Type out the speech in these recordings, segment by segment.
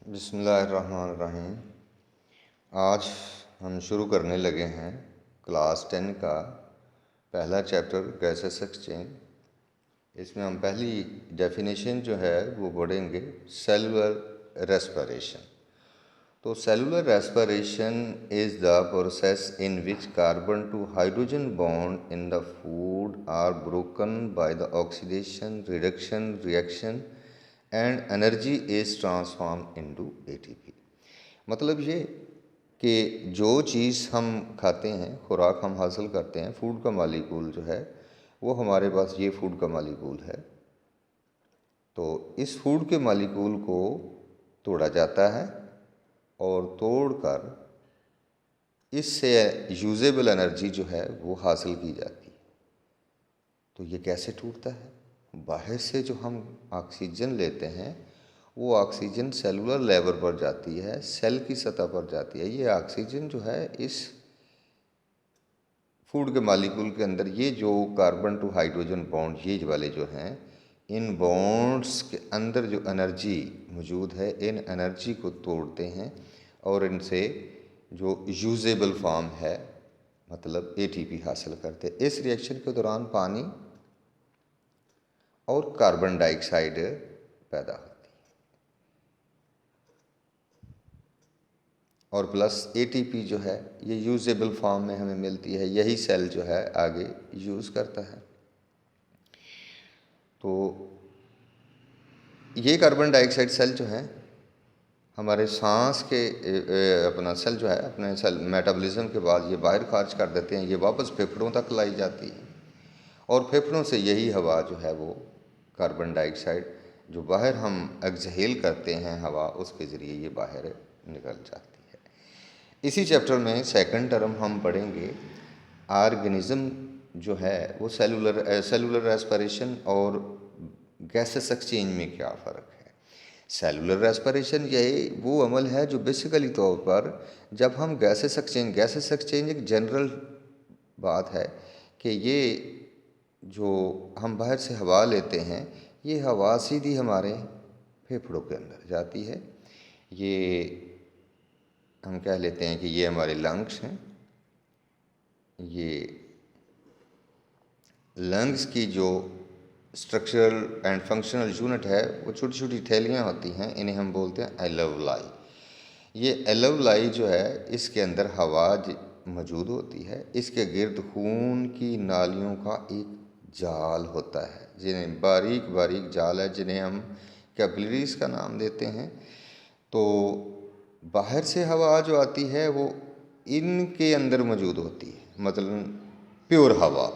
बिस्मिल्लाहिर्रहमानिर्रहीम। आज हम शुरू करने लगे हैं क्लास 10 का पहला चैप्टर गैसेस एक्सचेंज। इसमें हम पहली डेफिनेशन जो है वो पढ़ेंगे सेलुलर रेस्पिरेशन। तो cellular respiration is the process in which carbon to hydrogen bond in the food are broken by the oxidation reduction reaction and energy is transform into ATP. मतलब ये कि जो चीज़ हम खाते हैं, खुराक हम हासिल करते हैं, फूड का मालिक्यूल जो है वो हमारे पास ये फूड का मालिक्यूल है। तो इस फूड के मालिक्यूल को तोड़ा जाता है और तोड़कर इससे यूजेबल एनर्जी जो है वो हासिल की जाती है। तो ये कैसे टूटता है? बाहर से जो हम ऑक्सीजन लेते हैं वो ऑक्सीजन सेलुलर लेवल पर जाती है, सेल की सतह पर जाती है। ये ऑक्सीजन जो है इस फूड के मालिक्यूल के अंदर, ये जो कार्बन टू हाइड्रोजन बॉन्ड ये वाले जो हैं, इन बॉन्ड्स के अंदर जो एनर्जी मौजूद है, इन एनर्जी को तोड़ते हैं और इनसे जो यूजेबल फॉर्म है मतलब एटीपी हासिल करते हैं। इस रिएक्शन के दौरान पानी और कार्बन डाइऑक्साइड पैदा होती है और प्लस एटीपी जो है ये यूजेबल फॉर्म में हमें मिलती है। यही सेल जो है आगे यूज़ करता है। तो ये कार्बन डाइऑक्साइड सेल जो है हमारे सांस के अपना सेल जो है अपने सेल मेटाबॉलिज्म के बाद ये बाहर खारिज कर देते हैं। ये वापस फेफड़ों तक लाई जाती है और फेफड़ों से यही हवा जो है वो कार्बन डाइऑक्साइड जो बाहर हम एक्सहेल करते हैं हवा, उसके ज़रिए ये बाहर निकल जाती है। इसी चैप्टर में सेकंड टर्म हम पढ़ेंगे ऑर्गेनिज्म जो है वो सेलुलर रेस्पिरेशन और गैसेस एक्सचेंज में क्या फ़र्क है। सेलुलर रेस्पिरेशन यही वो अमल है जो बेसिकली तौर पर जब हम गैसेस एक्सचेंज एक जनरल बात है कि ये जो हम बाहर से हवा लेते हैं, ये हवा सीधी हमारे फेफड़ों के अंदर जाती है। ये हम कह लेते हैं कि ये हमारे लंग्स हैं। ये लंग्स की जो स्ट्रक्चरल एंड फंक्शनल यूनिट है वो छोटी छोटी थैलियाँ होती हैं, इन्हें हम बोलते हैं एल्वेओलाई। ये एल्वेओलाई जो है इसके अंदर हवा मौजूद होती है। इसके गिर्द खून की नालियों का एक जाल होता है, जिन्हें बारीक बारीक जाल है, जिन्हें हम कैपिलरीज का नाम देते हैं। तो बाहर से हवा जो आती है वो इनके अंदर मौजूद होती है, मतलब प्योर हवा,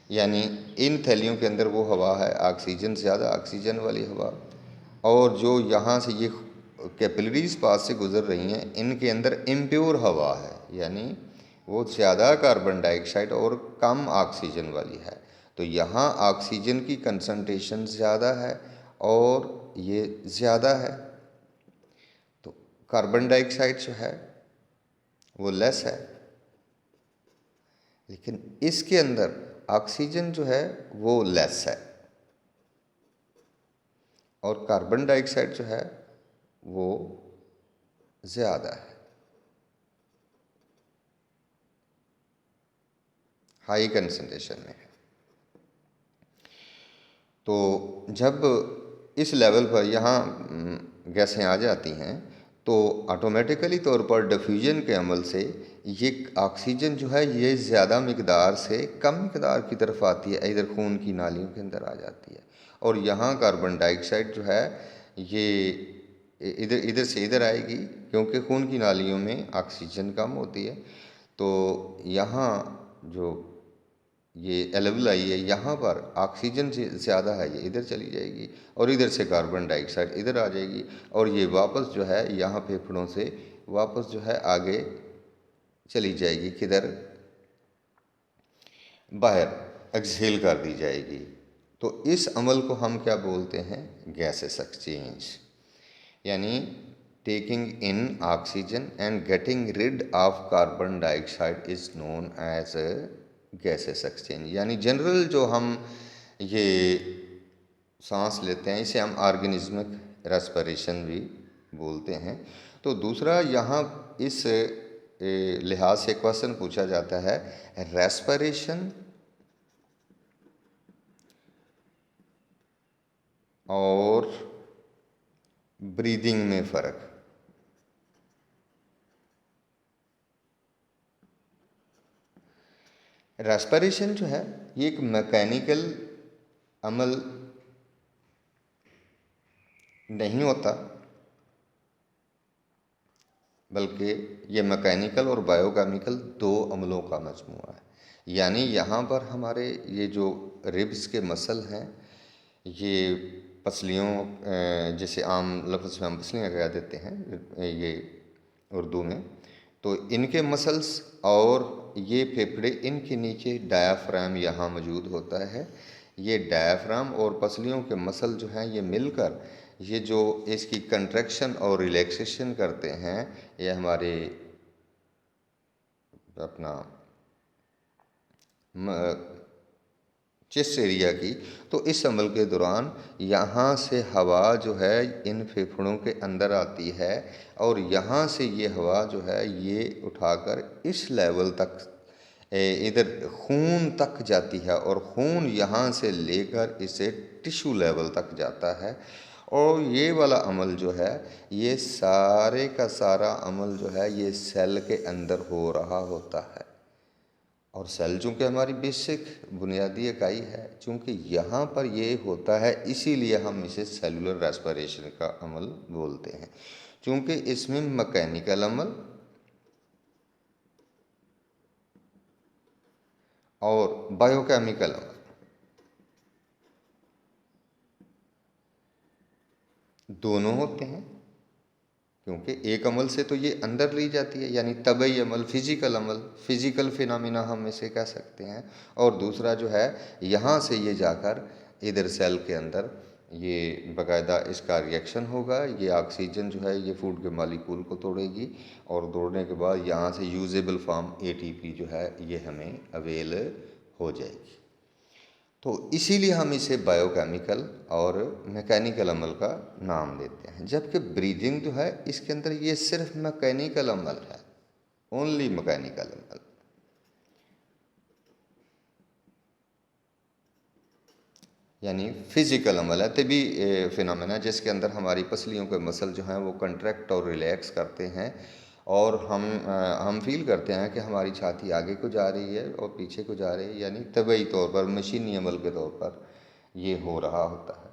यानी इन थैलियों के अंदर वो हवा है ऑक्सीजन, ज़्यादा ऑक्सीजन वाली हवा। और जो यहाँ से ये कैपिलरीज पास से गुजर रही हैं, इनके अंदर इम्प्योर हवा है, यानी वो ज़्यादा कार्बन डाइऑक्साइड और कम ऑक्सीजन वाली है। तो यहाँ ऑक्सीजन की कंसंट्रेशन ज़्यादा है और ये ज़्यादा है, तो कार्बन डाइऑक्साइड जो है वो लेस है। लेकिन इसके अंदर ऑक्सीजन जो है वो लेस है और कार्बन डाइऑक्साइड जो है वो ज़्यादा है, हाई कंसंट्रेशन में है। तो जब इस लेवल पर यहाँ गैसें आ जाती हैं तो ऑटोमेटिकली तौर पर डिफ्यूजन के अमल से ये ऑक्सीजन जो है ये ज़्यादा मकदार से कम मकदार की तरफ आती है, इधर खून की नालियों के अंदर आ जाती है। और यहाँ कार्बन डाइऑक्साइड जो है ये इधर इधर से इधर आएगी, क्योंकि खून की नालियों में ऑक्सीजन कम होती है। तो यहाँ जो ये एल्वेओलाई है, यहाँ पर ऑक्सीजन से ज़्यादा है, ये इधर चली जाएगी और इधर से कार्बन डाइऑक्साइड इधर आ जाएगी और ये वापस जो है यहाँ फेफड़ों से वापस जो है आगे चली जाएगी, किधर, बाहर एक्सहेल कर दी जाएगी। तो इस अमल को हम क्या बोलते हैं? गैसेस एक्सचेंज, यानी taking in oxygen and getting rid of carbon dioxide is known as gases exchange. यानी जनरल जो हम ये सांस लेते हैं इसे हम ऑर्गेनिज्मिक रेस्पिरेशन भी बोलते हैं। तो दूसरा यहाँ इस लिहाज से क्वेश्चन पूछा जाता है, रेस्पिरेशन और ब्रीदिंग में फ़र्क। रेस्पिरेशन जो है ये एक मैकेनिकल अमल नहीं होता, बल्कि ये मैकेनिकल और बायोकेमिकल दो अमलों का मजमूआ है। यानी यहाँ पर हमारे ये जो रिब्स के मसल हैं, ये पसलियों, जैसे आम लफ्ज़ में हम पसलियाँ कह देते हैं ये उर्दू में, तो इनके मसल्स और ये फेफड़े, इनके नीचे डायाफ्राम यहाँ मौजूद होता है। ये डायाफ्राम और पसलियों के मसल जो हैं ये मिलकर ये जो इसकी कंट्रैक्शन और रिलैक्सेशन करते हैं, ये हमारे अपना चेस्ट एरिया की। तो इस अमल के दौरान यहाँ से हवा जो है इन फेफड़ों के अंदर आती है और यहाँ से ये हवा जो है ये उठाकर इस लेवल तक इधर खून तक जाती है और खून यहाँ से लेकर इसे टिश्यू लेवल तक जाता है। और ये वाला अमल जो है ये सारे का सारा अमल जो है ये सेल के अंदर हो रहा होता है। और सेल चूँकि हमारी बेसिक बुनियादी इकाई है, चूँकि यहाँ पर ये होता है इसीलिए हम इसे सेलुलर रेस्पिरेशन का अमल बोलते हैं। चूँकि इसमें मैकेनिकल अमल और बायोकेमिकल अमल दोनों होते हैं, क्योंकि एक अमल से तो ये अंदर ली जाती है, यानी तबई अमल, फिजिकल अमल, फिजिकल फिनोमिना हम इसे कह सकते हैं। और दूसरा जो है यहाँ से ये जाकर इधर सेल के अंदर ये बाकायदा इसका रिएक्शन होगा, ये ऑक्सीजन जो है ये फूड के मालिक्यूल को तोड़ेगी और तोड़ने के बाद यहाँ से यूजेबल फॉर्म एटीपी जो है ये हमें अवेल हो जाएगी। तो इसीलिए हम इसे बायोकेमिकल और मैकेनिकल अमल का नाम देते हैं। जबकि ब्रीदिंग जो है इसके अंदर ये सिर्फ मैकेनिकल अमल है, ओनली मैकेनिकल अमल। यानी फिजिकल अमल है, तभी फिनोमेना जिसके अंदर हमारी पसलियों के मसल जो हैं वो कंट्रैक्ट और रिलैक्स करते हैं और हम फील करते हैं कि हमारी छाती आगे को जा रही है और पीछे को जा रही है, यानी तबई तौर पर, मशीनी अमल के तौर पर ये हो रहा होता है।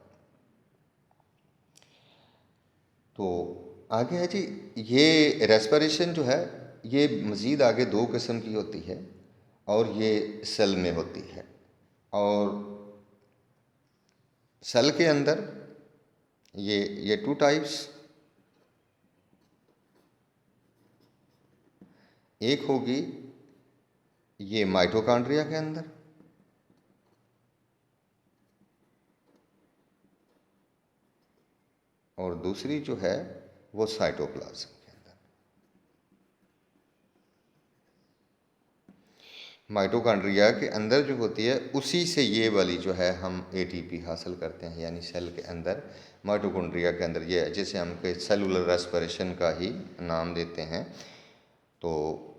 तो आगे है जी, ये रेस्पिरेशन जो है ये मज़ीद आगे दो किस्म की होती है और ये सेल में होती है। और सेल के अंदर ये टू टाइप्स, एक होगी ये माइटोकॉन्ड्रिया के अंदर और दूसरी जो है वो साइटोप्लाज्म के अंदर। माइटोकॉन्ड्रिया के अंदर जो होती है उसी से ये वाली जो है हम एटीपी हासिल करते हैं, यानी सेल के अंदर माइटोकॉन्ड्रिया के अंदर ये, जैसे हम सेलुलर रेस्पिरेशन का ही नाम देते हैं। तो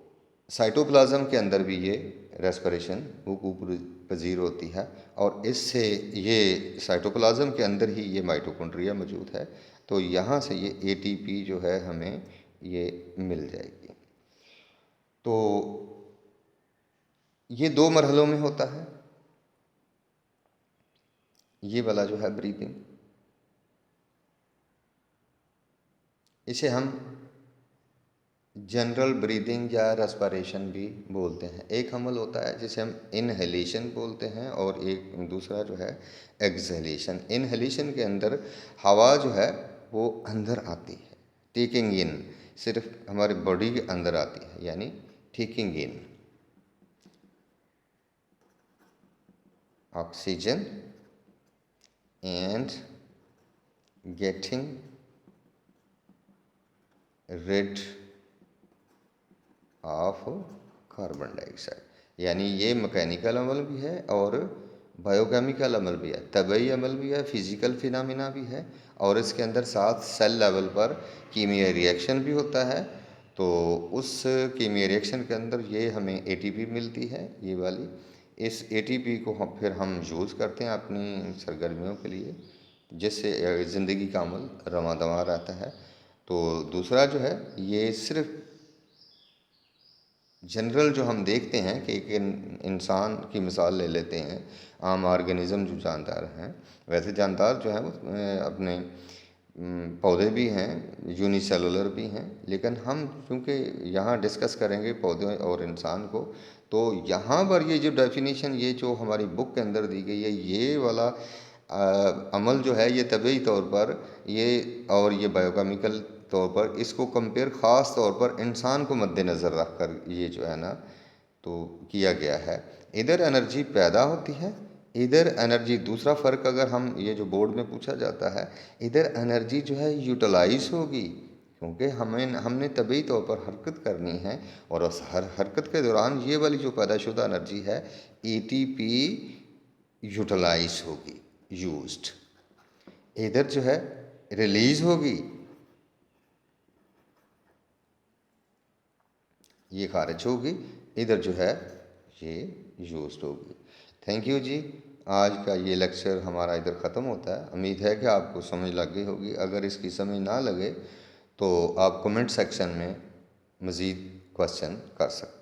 साइटोप्लाज्म के अंदर भी ये रेस्पिरेशन वकूअ पजीर होती है और इससे ये साइटोप्लाज्म के अंदर ही ये माइटोकॉन्ड्रिया मौजूद है। तो यहाँ से ये एटीपी जो है हमें ये मिल जाएगी। तो ये दो मरहलों में होता है, ये वाला जो है ब्रीदिंग, इसे हम जनरल ब्रीदिंग या रेस्पिरेशन भी बोलते हैं। एक अमल होता है जिसे हम इनहेलेशन बोलते हैं और एक दूसरा जो है एक्सहेलेशन। इनहेलेशन के अंदर हवा जो है वो अंदर आती है, टेकिंग इन, सिर्फ हमारी बॉडी के अंदर आती है, यानी taking in oxygen and getting rid of carbon dioxide. यानी ये मैकेनिकल अमल भी है और बायोकेमिकल अमल भी है, तबई अमल भी है, फिज़िकल फिनोमेना भी है, और इसके अंदर साथ सेल लेवल पर कीमियाई रिएक्शन भी होता है। तो उस कीमियाई रिएक्शन के अंदर ये हमें एटीपी मिलती है, ये वाली। इस एटीपी को हम यूज़ करते हैं अपनी सरगर्मियों के लिए, जिससे ज़िंदगी का अमल रवां दवां रहता है। तो दूसरा जो है, ये सिर्फ जनरल जो हम देखते हैं कि एक इंसान की मिसाल ले लेते हैं, आम ऑर्गेनिज़म जो जानदार हैं, वैसे जानदार जो हैं वो अपने पौधे भी हैं, यूनिसेलुलर भी हैं, लेकिन हम चूँकि यहाँ डिस्कस करेंगे पौधे और इंसान को, तो यहाँ पर ये जो डेफिनेशन, ये जो हमारी बुक के अंदर दी गई है, ये वाला अमल जो है, ये तबी तौर पर ये, और ये बायोकेमिकल तौर पर इसको कंपेयर ख़ास तौर पर इंसान को मद्देनज़र रख कर ये जो है ना, तो किया गया है। इधर एनर्जी पैदा होती है, इधर एनर्जी, दूसरा फ़र्क अगर हम ये जो बोर्ड में पूछा जाता है, इधर एनर्जी जो है यूटिलाइज होगी, क्योंकि हमने तभी तौर पर हरकत करनी है, और उस हरकत के दौरान ये वाली जो पैदाशुदा एनर्जी है, एटीपी यूटिलाइज होगी, यूज्ड। इधर जो है रिलीज होगी, ये खारिज होगी, इधर जो है ये यूज्ड होगी। थैंक यू जी। आज का ये लेक्चर हमारा इधर ख़त्म होता है। उम्मीद है कि आपको समझ लग गई होगी। अगर इसकी समझ ना लगे तो आप कमेंट सेक्शन में मज़ीद क्वेश्चन कर सकते हैं।